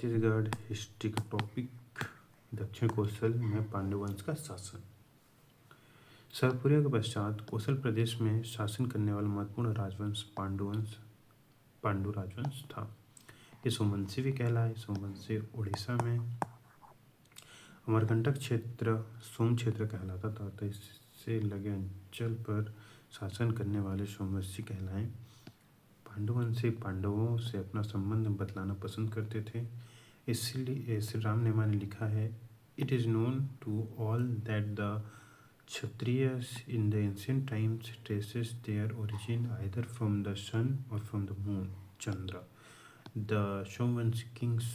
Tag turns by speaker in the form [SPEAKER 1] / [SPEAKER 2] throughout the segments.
[SPEAKER 1] Chhattisgarh history का topic, दक्षिण कौशल में पांडु वंश का शासन। सरपुरिया के पश्चात कौशल प्रदेश में शासन करने वाला महत्वपूर्ण राजवंश पांडु राजवंश था। ये सोमवंशी भी कहलाए। सोमवंशी उड़ीसा में अमरकंटक क्षेत्र सोम क्षेत्र कहलाता था, तो इससे लगे अंचल पर शासन करने वाले सोमवंशी कहलाए। पांडुवंशी पांडवों से अपना संबंध बतलाना पसंद करते थे, इसलिए श्री राम नेमा ने लिखा है, it is known to all that the Kshatriyas in the ancient times traces their origin either from the sun or from the moon Chandra. The Somvanshi kings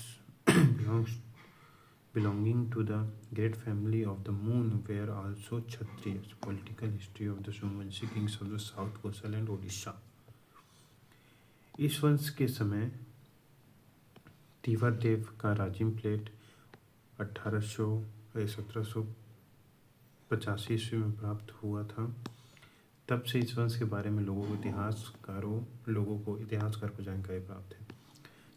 [SPEAKER 1] belonging to the great family of the moon were also Kshatriyas. Political history of the Somavanshi kings of the south Kosal and Odisha. इस वंश के समय तीवरदेव का Rajim plate 1785 ईस्वी में प्राप्त हुआ था। तब से इस वंश के बारे में लोगों को इतिहासकार को जानकारी प्राप्त है।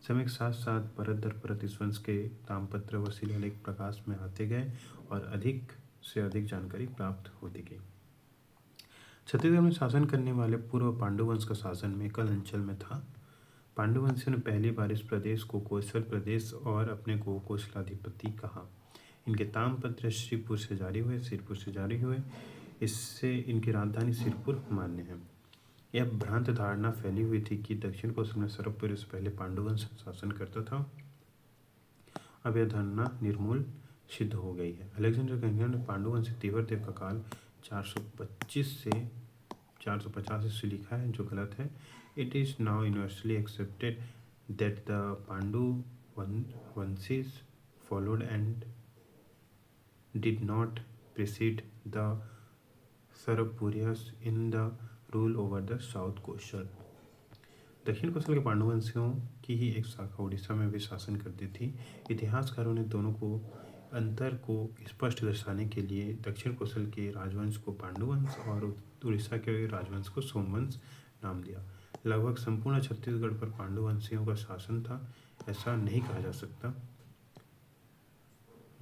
[SPEAKER 1] समय के साथ साथ परत दर परत इस वंश के तामपत्र व शिलालेख प्रकाश में आते गए और अधिक से अधिक जानकारी प्राप्त होती गई। छत्तीसगढ़ में शासन करने वाले पूर्व पांडु वंश का शासन मेकल अंचल में था। पांडु वंशियों ने पहली बार इस प्रदेश को कौशल प्रदेश और अपने को कौशलाधिपति कहा। इनके तामपत्र सिरपुर से जारी हुए। इससे इनकी राजधानी सिरपुर मान्य है। यह भ्रांत धारणा फैली हुई थी कि दक्षिण कौशल में सरपुर से पहले पांडुवंश शासन करता था। अब यह धारणा निर्मूल सिद्ध हो गई है। अलेक्जेंडर गंगन ने पांडुवंश तीवरदेव का काल 425 से 450 ईस्वी लिखा है, जो गलत है। It is now universally accepted that the Panduvanshis followed and did not precede the Sarabhapuriyas in the rule over the south Kosala. Dakshin Kosala के पांडुवंशियों की ही एक शाखा उड़ीसा में भी शासन करती थी। इतिहासकारों ने दोनों को अंतर को स्पष्ट दर्शाने के लिए दक्षिण कौशल के राजवंश को पांडुवंश और उड़ीसा के राजवंश को सोमवंश नाम दिया। लगभग संपूर्ण छत्तीसगढ़ पर पांडुवंशियों का शासन था, ऐसा नहीं कहा जा सकता।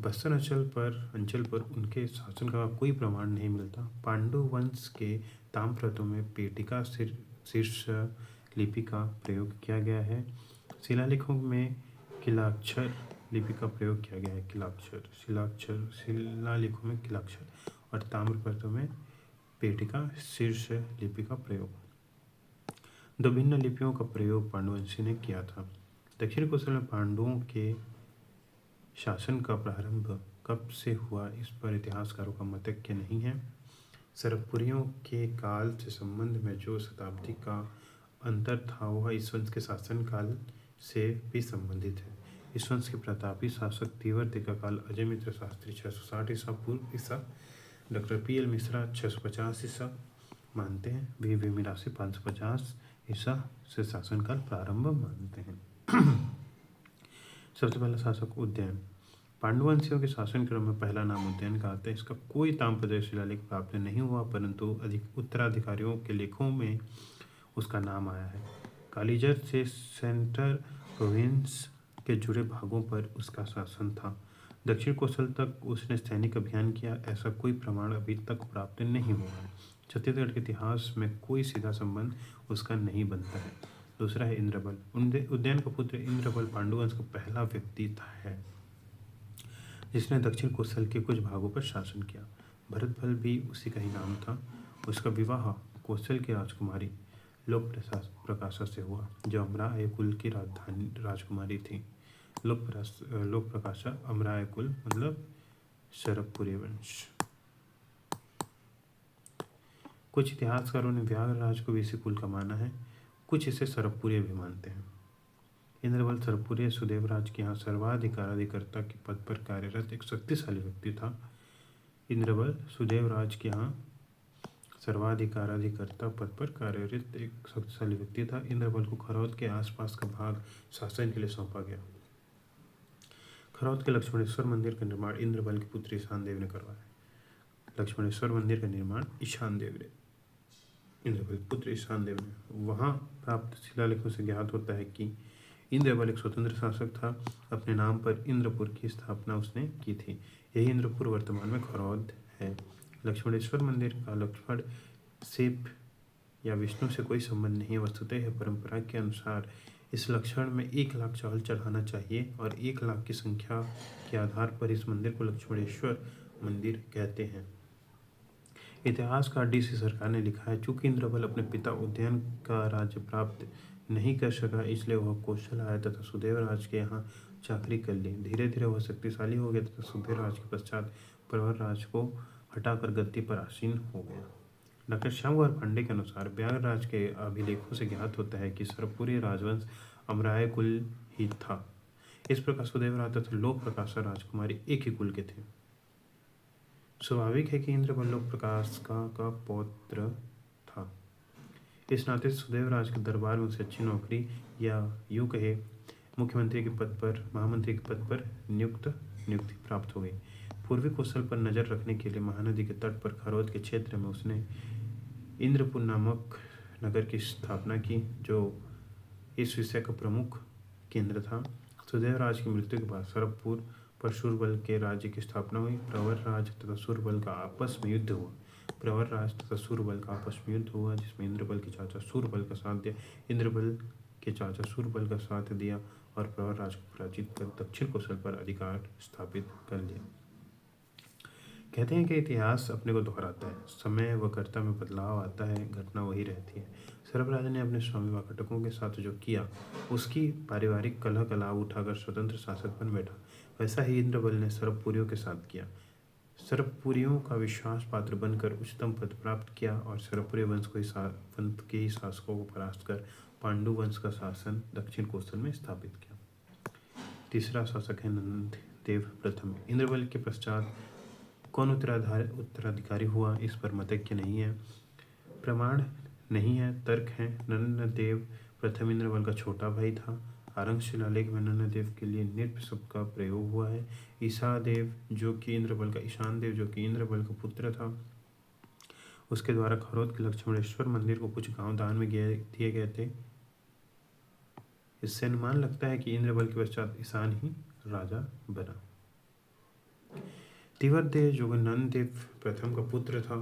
[SPEAKER 1] बस्तर अंचल पर उनके शासन का कोई प्रमाण नहीं मिलता। पांडु वंश के ताम्रपत्रों में पेटिका शीर्ष लिपि का प्रयोग किया गया है। शिलालेखों में किलाक्षर लिपि का प्रयोग किया गया है। शिलालेखों में किलाक्षर और ताम्रपत्रों में पेटिका शीर्ष लिपि का प्रयोग। दो भिन्न लिपियों का प्रयोग पांडुवंशी ने किया था। दक्षिण कौशल में पांडवों के शासन का प्रारंभ कब से हुआ, इस पर इतिहासकारों का मतैक्य नहीं है। सरपुरियों के काल से संबंध में जो शताब्दी का अंतर था, वह इस वंश के शासन काल से भी संबंधित है। इस वंश के प्रतापी शासक तीवरदेव का काल अजय मित्र शास्त्री 660 ईसा पूर्व ईसा, डॉक्टर PL मिश्रा 650 ईसा मानते हैं। VV मिरासी 550 ईसा से शासन काल प्रारंभ मानते हैं। सबसे पहला शासक उदयन। पांडुवंशियों के शासन क्रम में पहला नाम उदयन का आता है। इसका कोई ताम्रपत्र शिलालेख प्राप्त नहीं हुआ, परंतु उत्तराधिकारियों के लेखों में उसका नाम आया है। कालीजर से सेंट्रल प्रोविंस के जुड़े भागों पर उसका शासन था। दक्षिण कौशल तक उसने सैनिक अभियान किया, ऐसा कोई प्रमाण अभी तक प्राप्त नहीं हुआ है। छत्तीसगढ़ के इतिहास में कोई सीधा संबंध उसका नहीं बनता है। दूसरा है इंद्रबल। उदयन का पुत्र इंद्रबल पांडुवंश का पहला व्यक्ति है जिसने दक्षिण कौशल के कुछ भागों पर शासन किया। भरतबल भी उसी का ही नाम था। उसका विवाह कौशल की राजकुमारी लोक प्रकाशा से हुआ, जो अमराय कुल की राजकुमारी थी। लोक प्रकाशा अमराय कुल मतलब सरपुरी वंश। कुछ इतिहासकारों ने व्याघ्रराज को भी इसी कुल का माना है, कुछ इसे सरपुरी भी मानते हैं। इंद्रबल सरपुरी सुदेवराज के यहाँ सर्वाधिकारकर्ता के पद पर कार्यरत एक शक्तिशाली व्यक्ति था। इंद्रबल सुदेवराज के यहाँ सर्वाधिकारकर्ता पद पर कार्यरत एक शक्तिशाली व्यक्ति था। इंद्रबल को खरौद के आसपास का भाग शासन के लिए सौंपा गया। खरौद के लक्ष्मणेश्वर मंदिर का निर्माण इंद्रबल के पुत्र ईशान देव ने करवाया। लक्ष्मणेश्वर मंदिर का निर्माण इंद्रबल पुत्र ईशान देव ने। वहाँ प्राप्त शिलालेखों से ज्ञात होता है कि इंद्रबल एक स्वतंत्र शासक था। अपने नाम पर इंद्रपुर की स्थापना उसने की थी। यही इंद्रपुर वर्तमान में खरौद है। लक्ष्मणेश्वर मंदिर का लक्ष्मण शिव या विष्णु से कोई संबंध नहीं है। वस्तुतः यह परंपरा के अनुसार इस लक्ष्मण में 1 लाख चावल चढ़ाना चाहिए और 1 लाख की संख्या के आधार पर इस मंदिर को लक्ष्मणेश्वर मंदिर कहते हैं। इतिहासकार DC सरकार ने लिखा है, चूंकि इंद्रबल अपने पिता उदयन का राज्य प्राप्त नहीं कर सका, इसलिए वह कौशल आया तथा सुदेव राज के यहाँ चाकरी कर ली। धीरे धीरे वह शक्तिशाली हो गया तथा सुदेव राज के पश्चात प्रवर राज को हटाकर गद्दी पर आसीन हो गया। डॉक्टर श्यामकुमार पांडे के अनुसार व्याघ्रराज के अभिलेखों से ज्ञात होता है कि सरपुरी राजवंश अमराय कुल ही था। इस प्रकार सुदेव राज तथा लोक प्रकाशा राजकुमारी एक ही कुल के थे। स्वाभाविक है कि इंद्रबल लोक प्रकाश का पौत्र था। इस नाते सुदेव राज के दरबार में उसे अच्छी नौकरी या यूं कहे मुख्यमंत्री के पद पर, महामंत्री के पद पर नियुक्ति प्राप्त हो गई। पूर्वी कौशल पर नजर रखने के लिए महानदी के तट पर खरौद के क्षेत्र में उसने इंद्रपुर नामक नगर की स्थापना की, जो इस विषय का प्रमुख केंद्र था। सुदेव राज की मृत्यु के बाद सरभपुर पर शूरबल के राज्य की स्थापना हुई। प्रवर राज तथा शूरबल का आपस में युद्ध हुआ। प्रवर राज तथा शूरबल का आपस में युद्ध हुआ, जिसमें इंद्रबल के चाचा शूरबल का साथ दिया। इंद्रबल के चाचा शूरबल का साथ दिया और प्रवर राज को पराजित कर दक्षिण कौशल पर अधिकार स्थापित कर लिया। कहते हैं कि इतिहास अपने को दोहराता है, समय व कर्ता में बदलाव आता है, घटना वही रहती है। सर्वराज ने अपने स्वामी वाकटकों के साथ जो किया, उसकी पारिवारिक कलह का लाभ उठाकर स्वतंत्र शासक बन बैठा। वैसा ही इंद्रबल ने सरभपुरियों के साथ किया। सरभपुरियों का विश्वास पात्र बनकर उच्चतम पद प्राप्त किया और सरभपुरी वंश के ही शासकों को परास्त कर पांडु वंश का शासन दक्षिण कौशल में स्थापित किया। तीसरा शासक है नंददेव प्रथम। इंद्रबल के पश्चात कौन उत्तराधिकारी हुआ, इस पर मतज्ञ नहीं है, प्रमाण नहीं है, तर्क है। नंददेव प्रथम इंद्रबल का छोटा भाई था। आरंभ शिलालेख में नंददेव के लिए नृप शब्द का प्रयोग हुआ है। ईशान देव जो कि इंद्रबल का पुत्र था, उसके द्वारा खरौद के लक्ष्मणेश्वर मंदिर को कुछ गांव दान में दिए गए थे। इससे अनुमान लगता है कि इंद्रबल के पश्चात ईशान ही राजा बना। तिवरदेव जो नंददेव प्रथम का पुत्र था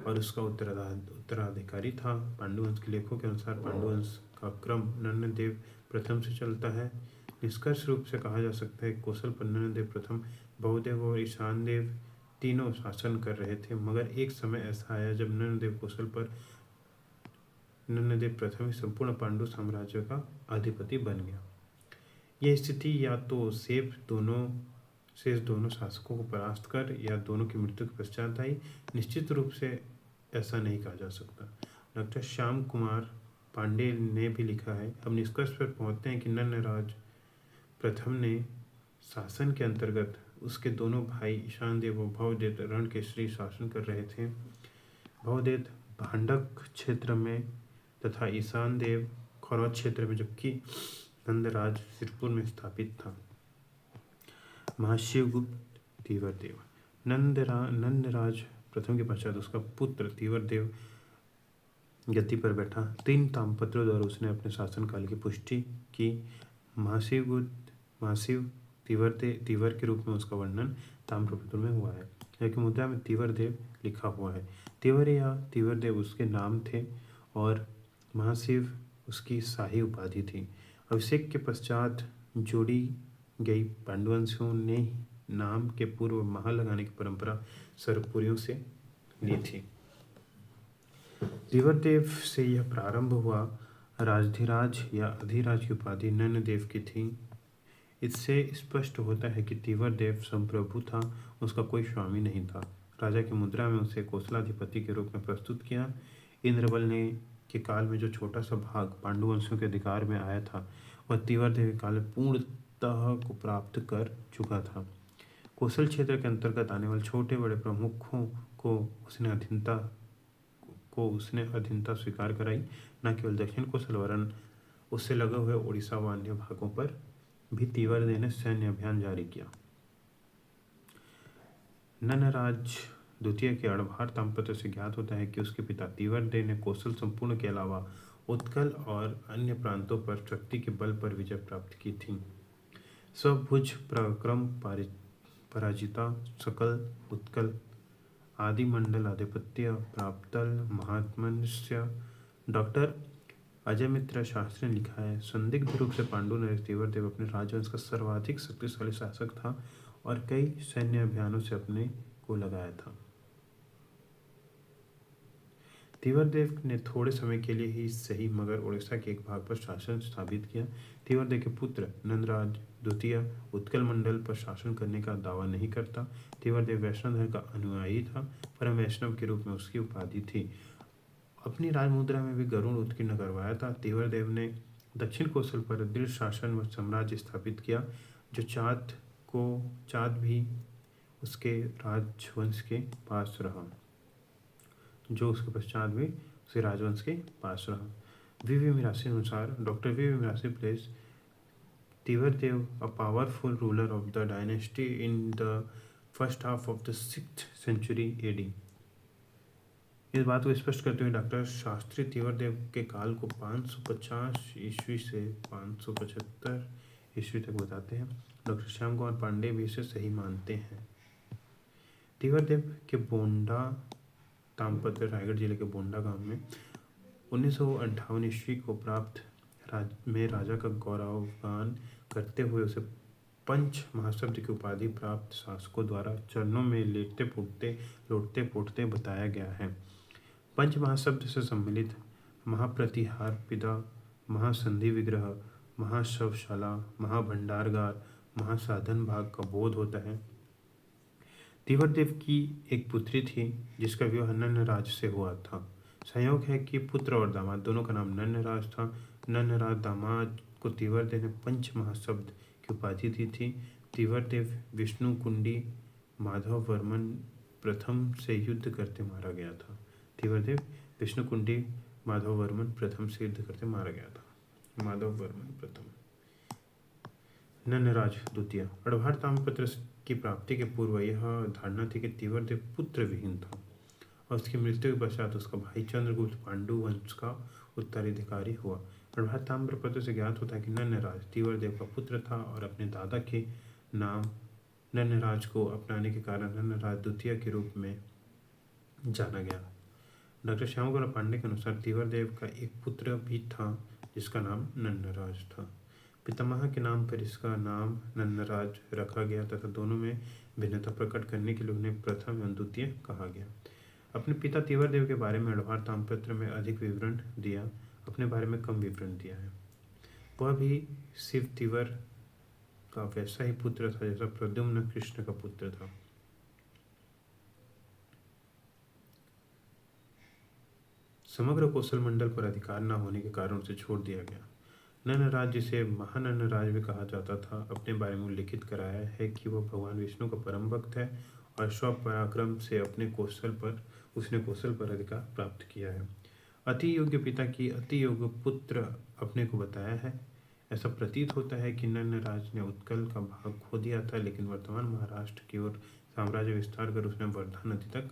[SPEAKER 1] और उसका उत्तराधिकारी था। पांडुवंश के लेखों के अनुसार पांडुवंश का क्रम नंददेव प्रथम से चलता है। निष्कर्ष रूप से कहा जा सकता है कौशल पर नंददेव प्रथम, बहुदेव और ईशान देव तीनों शासन कर रहे थे, मगर एक समय ऐसा आया जब नंददेव प्रथम ही संपूर्ण पांडु साम्राज्य का अधिपति बन गया। यह स्थिति या तो शेष दोनों शासकों को परास्त कर या दोनों की मृत्यु के पश्चात आई। निश्चित रूप से ऐसा नहीं कहा जा सकता। डॉक्टर श्याम कुमार पांडे ने भी लिखा है, हम निष्कर्ष पर पहुंचते हैं कि नंदराज प्रथम ने शासन के अंतर्गत उसके दोनों भाई ईशान देव और भवदेव रणकेसरी शासन कर रहे थे। भवदेव भांडक क्षेत्र में तथा ईशान देव खरौद क्षेत्र में, जबकि नंदराज सिरपुर में स्थापित था। महाशिवगुप्त तीवरदेव। नंदराज प्रथम के पश्चात उसका पुत्र तीवरदेव गद्दी पर बैठा। 3 ताम्रपत्रों द्वारा उसने अपने शासनकाल की पुष्टि की। महाशिव तीवर के रूप में उसका वर्णन ताम्रपत्रों में हुआ है, जबकि मुद्रा में तीवरदेव लिखा हुआ है। तीवर या तीवरदेव उसके नाम थे और महाशिव उसकी शाही उपाधि थी। अभिषेक के पश्चात जोड़ी गई पांडुवंशियों ने नाम के पूर्व महा लगाने की परंपरा सरभपुरियों से ली थी। तीवरदेव से यह प्रारंभ हुआ। राजधिराज या अधिराज की उपाधि नंददेव की थी। इससे स्पष्ट होता है कि तीवरदेव संप्रभु था, उसका कोई स्वामी नहीं था। राजा की मुद्रा में उसे कौशलाधिपति के रूप में प्रस्तुत किया। इंद्रबल ने के काल में जो छोटा सा भाग पांडुवंशियों के अधिकार में आया था, वह तीवरदेव के काल में पूर्णतः को प्राप्त कर चुका था। कौशल क्षेत्र के अंतर्गत आने वाले छोटे बड़े प्रमुखों को उसने अधीनता स्वीकार कराई, न केवल दक्षिण कौशल वरन उससे लगे हुए उड़ीसा व अन्य भागों पर भी तीवरदेव ने सैन्य अभियान जारी किया। नंदराज द्वितीय के अड़भार ताम्रपत्र से ज्ञात होता है कि उसके पिता तीवरदेव ने कौशल संपूर्ण के अलावा उत्कल और अन्य प्रांतों पर शक्ति के बल पर विजय प्राप्त की थी। स्वभुज पराक्रम पराजिता सकल उत्कल आदि मंडल आधिपत्य प्राप्तल महात्मन्य। डॉक्टर अजय मित्र शास्त्री ने लिखा है, संदिग्ध रूप से पांडु नरेश तीव्रदेव अपने राजवंश का सर्वाधिक शक्तिशाली शासक था और कई सैन्य अभियानों से अपने को लगाया था। तीव्रदेव ने थोड़े समय के लिए ही सही मगर उड़ीसा के एक भाग पर शासन स्थापित किया। तीव्रदेव के पुत्र नंदराज द्वितीय उत्कल मंडल पर शासन करने का दावा नहीं करता। तीव्रदेव वैष्णव धर्म का अनुयायी था, परम वैष्णव के रूप में उसकी उपाधि थी। अपनी राजमुद्रा में भी गरुड़ उत्कीर्ण करवाया था। तीव्रदेव ने दक्षिण कौशल पर दृढ़ शासन व साम्राज्य स्थापित किया, जो चाँद भी उसके राजवंश के पास रहा। वी मिरासी अनुसार doctor V Mirashi place Tivaradeva a powerful ruler of the dynasty in the first half of the 6th century AD। इस बात को स्पष्ट करते हुए डॉक्टर शास्त्री तीव्रदेव के काल को 550 ईस्वी से 575 ईस्वी तक बताते हैं। डॉक्टर श्याम कुमार पांडे भी इसे सही मानते हैं। तीव्रदेव के बोंडा तामपत्र रायगढ़ जिले के बोंडा गांव में 1958 ईस्वी को प्राप्त में राजा का गौरवगान करते हुए उसे पंच महाशब्द की उपाधि प्राप्त शासकों द्वारा चरणों में लोटते पोटते बताया गया है। पंच महाशब्द से सम्मिलित महाप्रतिहार पिता, महासंधि विग्रह, महाशवशाला, महाभंडारगार, महासाधन भाग का बोध होता है। तीव्रदेव की एक पुत्री थी जिसका विवाह नन्नराज से हुआ था। संयोग है कि पुत्र और दामाद दोनों का नाम नन्नराज था। नन्नराज दामाद को तीव्रदेव ने पंच महाशब्द की उपाधि दी थी। तीव्रदेव विष्णु कुंडी माधव वर्मन प्रथम से युद्ध करते मारा गया था। तीव्रदेव विष्णु कुंडी माधव वर्मन प्रथम से युद्ध करते मारा गया था। माधव वर्मन प्रथम। नन्नराज द्वितीय। अड़भार ताम्रपत्र की प्राप्ति के पूर्व यह धारणा थी कि तीव्रदेव पुत्र विहीन था और उसकी मृत्यु के पश्चात उसका भाई चंद्रगुप्त पांडु वंश का उत्तराधिकारी हुआ। अड़भार ताम्रपत्र से ज्ञात होता है कि नन्नराज तीव्रदेव का पुत्र था और अपने दादा के नाम नन्नराज को अपनाने के कारण नन्नराज द्वितीय के रूप में जाना गया। डॉक्टर श्याम कुमार पांडे के अनुसार तीव्रदेव का एक पुत्र भी था जिसका नाम नन्नराज था। पितामह के नाम पर इसका नाम नन्नराज रखा गया तथा दोनों में भिन्नता प्रकट करने के लिए उन्हें प्रथम एवं द्वितीय कहा गया। अपने पिता तीव्रदेव के बारे में अड़भार ताम्रपत्र में अधिक विवरण दिया, अपने बारे में कम विवरण दिया है। वह भी शिव तीव्र का वैसा ही पुत्र था जैसा प्रद्युम्न कृष्ण का पुत्र था। समग्र कौशल मंडल पर अधिकार न होने के कारण उसे छोड़ दिया गया। नन्नराज, जिसे महानन्नराज भी कहा जाता था, अपने बारे में उल्लिखित कराया है कि वह भगवान विष्णु का परम भक्त है और स्वपराक्रम से उसने कौशल पर अधिकार प्राप्त किया है। अति योग्य पिता की अति योग्य पुत्र अपने को बताया है। ऐसा प्रतीत होता है कि नन्नराज ने उत्कल का भाग खो दिया था, लेकिन वर्तमान महाराष्ट्र की ओर साम्राज्य विस्तार कर उसने वर्धा नदी तक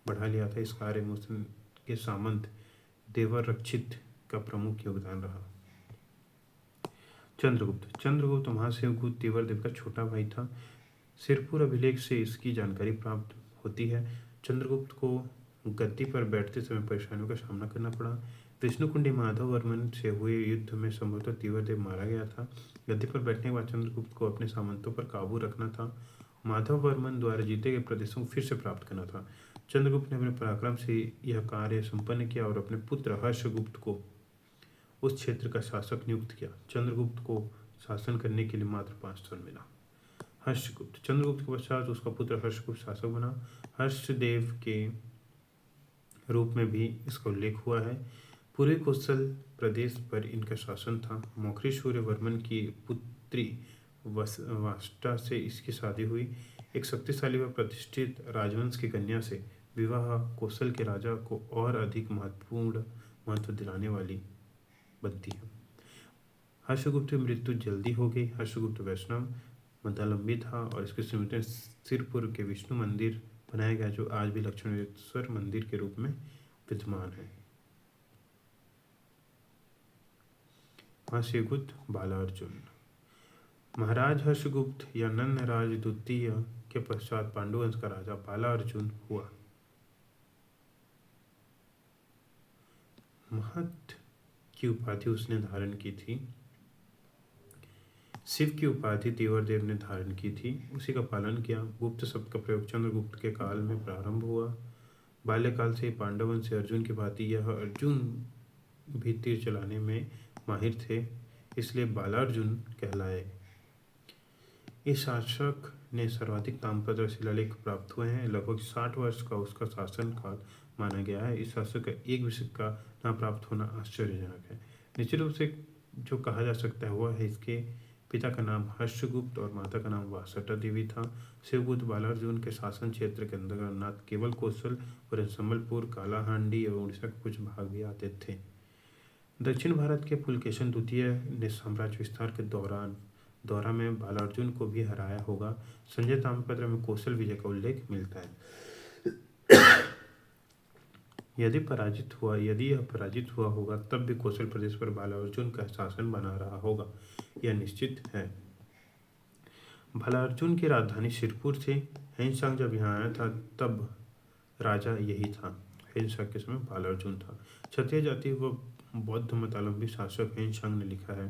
[SPEAKER 1] बढ़ा लिया था। इस कार्य में उसके सामंत देवरक्षित का प्रमुख योगदान रहा। चंद्रगुप्त महाशिवगुप्त तीव्रदेव का छोटा भाई था। सिरपुर अभिलेख से इसकी जानकारी प्राप्त होती है। चंद्रगुप्त को गद्दी पर बैठते समय परेशानियों का सामना करना पड़ा। विष्णुकुंडी माधव वर्मन से हुए युद्ध में संभवतः तीव्रदेव मारा गया था। गद्दी पर बैठने के बाद चंद्रगुप्त को अपने सामंतों पर काबू रखना था। माधव वर्मन द्वारा जीते गए प्रदेशों को फिर से प्राप्त करना था। चंद्रगुप्त ने अपने पराक्रम से यह कार्य संपन्न किया और अपने पुत्र हर्षगुप्त को उस क्षेत्र का शासक नियुक्त किया। चंद्रगुप्त को शासन करने के लिए मात्र 5 साल मिला। चंद्रगुप्त के पश्चात उसका पुत्र हर्षगुप्त शासक बना। हर्षदेव के रूप में भी इसका उल्लेख हुआ है। पूर्वी कौशल प्रदेश पर इनका शासन था। मौखरी सूर्यवर्मन की पुत्री वाष्टा से इसकी शादी हुई। एक शक्तिशाली व प्रतिष्ठित राजवंश की कन्या से विवाह कौशल के राजा को और अधिक महत्व दिलाने वाली बनती है। हर्षगुप्त की मृत्यु जल्दी हो गई। हर्षगुप्त वैष्णव मतावलंबी था और इसके स्मृति में सिरपुर के विष्णु मंदिर बनाया गया, जो आज भी लक्ष्मणेश्वर मंदिर के रूप में विद्यमान है। हर्षगुप्त बालार्जुन। महाराज हर्षगुप्त या नंदराज द्वितीय के पश्चात पांडुवंश का राजा बालार्जुन हुआ। महत की उपाधि उसने धारण की थी। शिव की उपाधि देवर ने धारण की थी, उसी का पालन किया। गुप्त शब्द का प्रयोग चंद्रगुप्त के काल में प्रारंभ हुआ। बाल्यकाल से ही पांडवों से अर्जुन की भांति यह अर्जुन भी तीर चलाने में माहिर थे, इसलिए बालार्जुन कहलाए। इस शासक ने सर्वाधिक ताम्रपत्र शिलालेख प्राप्त हुए हैं। लगभग 60 वर्ष का उसका शासन काल माना गया है। इस शासक का एक विषय का नाम प्राप्त होना आश्चर्यजनक है। निश्चित रूप से जो कहा जा सकता है वह है इसके पिता का नाम हर्षगुप्त और माता का नाम वासटा देवी था। शिवगुप्त बालार्जुन के शासन क्षेत्र के अंतर्गत न केवल कौशल और संबलपुर, कालाहांडी और उड़ीसा के कुछ भाग भी आते थे। दक्षिण भारत के पुलकेशन द्वितीय ने साम्राज्य विस्तार के दौरा में बालार्जुन को भी हराया होगा। संजय ताम्रपत्र में कौशल विजय का उल्लेख मिलता है। यदि यह पराजित हुआ होगा तब भी कौशल प्रदेश पर बालार्जुन का शासन बना रहा होगा, यह निश्चित है। बालार्जुन की राजधानी सिरपुर थी। हेनसांग जब यहाँ आया था तब राजा यही था। हेनसांग के समय बालार्जुन था। क्षत्रिय जाति व बौद्ध मतावलंबी शासक हेनसांग ने लिखा है,